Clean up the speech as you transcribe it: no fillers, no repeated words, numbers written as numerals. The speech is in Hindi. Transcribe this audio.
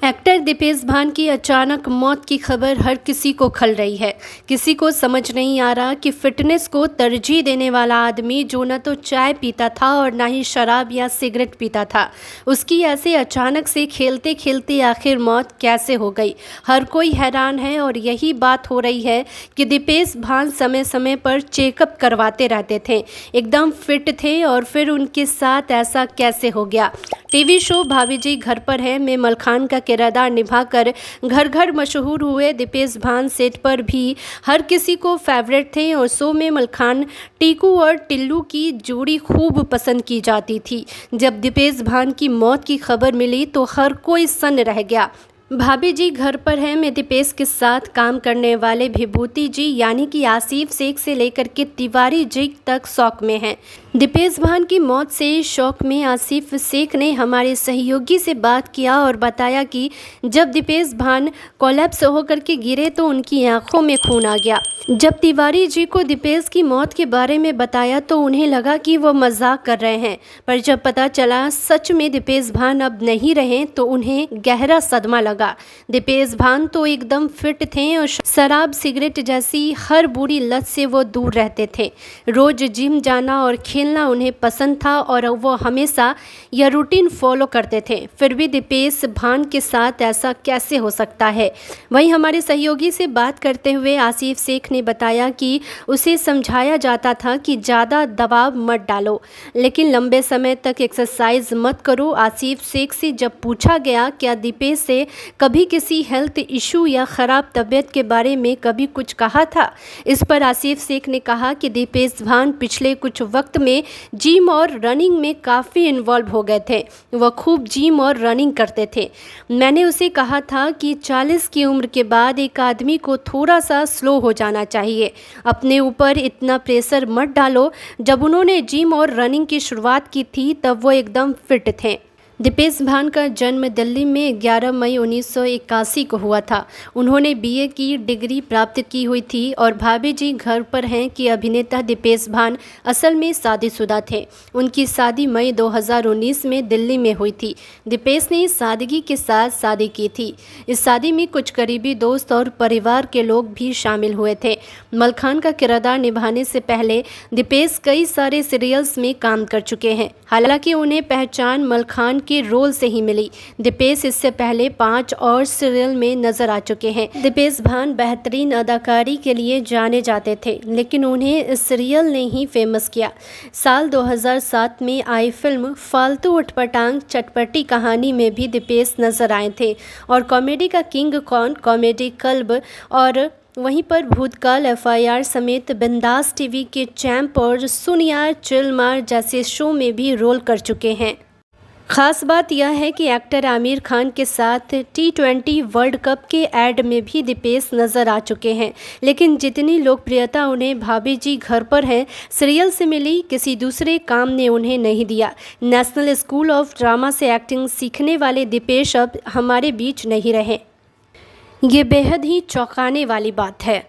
एक्टर दीपेश भान की अचानक मौत की खबर हर किसी को खल रही है। किसी को समझ नहीं आ रहा कि फिटनेस को तरजीह देने वाला आदमी जो न तो चाय पीता था और ना ही शराब या सिगरेट पीता था, उसकी ऐसे अचानक से खेलते खेलते आखिर मौत कैसे हो गई। हर कोई हैरान है और यही बात हो रही है कि दीपेश भान समय समय पर चेकअप करवाते रहते थे, एकदम फिट थे और फिर उनके साथ ऐसा कैसे हो गया। टीवी शो भाभी जी घर पर है में मलखान का किरदार निभाकर घर घर मशहूर हुए दीपेश भान सेट पर भी हर किसी को फेवरेट थे और शो में मलखान टीकू और टिल्लू की जोड़ी खूब पसंद की जाती थी। जब दीपेश भान की मौत की खबर मिली तो हर कोई सन्न रह गया। भाभी जी घर पर है में दीपेश के साथ काम करने वाले विभूति जी यानी कि आसिफ शेख से लेकर के तिवारी जी तक शौक में हैं। दीपेश भान की मौत से शौक में आसिफ शेख ने हमारे सहयोगी से बात किया और बताया कि जब दीपेश भान कोलैप्स होकर के गिरे तो उनकी आंखों में खून आ गया। जब तिवारी जी को दीपेश की मौत के बारे में बताया तो उन्हें लगा कि वो मजाक कर रहे हैं, पर जब पता चला सच में दीपेश भान अब नहीं रहे तो उन्हें गहरा सदमा लगा। दीपेश भान तो एकदम फिट थे और शराब सिगरेट जैसी हर बुरी लत से वो दूर रहते थे। रोज जिम जाना और खेलना उन्हें पसंद था और वो हमेशा यह रूटीन फॉलो करते थे। फिर भी दीपेश भान के साथ ऐसा कैसे हो सकता है। वहीं हमारे सहयोगी से बात करते हुए आसिफ शेख ने बताया कि उसे समझाया जाता था कि ज़्यादा दबाव मत डालो, लेकिन लंबे समय तक एक्सरसाइज मत करो। आसिफ शेख से जब पूछा गया क्या दीपेश से कभी किसी हेल्थ इशू या ख़राब तबीयत के बारे में कभी कुछ कहा था, इस पर आसिफ शेख ने कहा कि दीपेश भान पिछले कुछ वक्त में जिम और रनिंग में काफ़ी इन्वॉल्व हो गए थे। वह खूब जिम और रनिंग करते थे। मैंने उसे कहा था कि 40 की उम्र के बाद एक आदमी को थोड़ा सा स्लो हो जाना चाहिए, अपने ऊपर इतना प्रेशर मत डालो। जब उन्होंने जिम और रनिंग की शुरुआत की थी तब वो एकदम फिट थे। दीपेश भान का जन्म दिल्ली में 11 मई 1981 को हुआ था। उन्होंने बीए की डिग्री प्राप्त की हुई थी और भाभी जी घर पर हैं कि अभिनेता दीपेश भान असल में शादीशुदा थे। उनकी शादी मई 2019 में दिल्ली में हुई थी। दीपेश ने सादगी के साथ शादी की थी। इस शादी में कुछ करीबी दोस्त और परिवार के लोग भी शामिल हुए थे। मलखान का किरदार निभाने से पहले दीपेश कई सारे सीरियल्स में काम कर चुके हैं। हालांकि उन्हें पहचान मलखान के रोल से ही मिली। दीपेश इससे पहले 5 और सीरियल में नजर आ चुके हैं। दीपेश भान बेहतरीन अदाकारी के लिए जाने जाते थे, लेकिन उन्हें इस सीरियल ने ही फेमस किया। साल 2007 में आई फिल्म फालतू उटपटांग चटपटी कहानी में भी दीपेश नजर आए थे और कॉमेडी का किंग कौन, कॉमेडी क्लब और वहीं पर भूतकाल एफआईआर समेत बिंदास टीवी के चैंप और सुन यार चिल मार जैसे शो में भी रोल कर चुके हैं। खास बात यह है कि एक्टर आमिर खान के साथ T20 वर्ल्ड कप के एड में भी दीपेश नजर आ चुके हैं, लेकिन जितनी लोकप्रियता उन्हें भाभी जी घर पर है सीरियल से मिली, किसी दूसरे काम ने उन्हें नहीं दिया। नेशनल स्कूल ऑफ ड्रामा से एक्टिंग सीखने वाले दीपेश अब हमारे बीच नहीं रहे। ये बेहद ही चौंकाने वाली बात है।